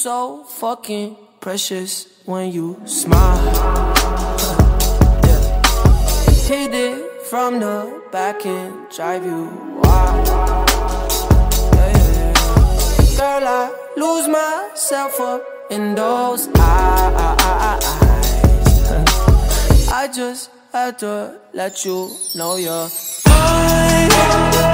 so fucking precious when you smile. Yeah. Hit it from the back and drive you wild. Yeah, yeah, yeah. Girl, I lose myself up in those eyes. I just had to let you know you're mine.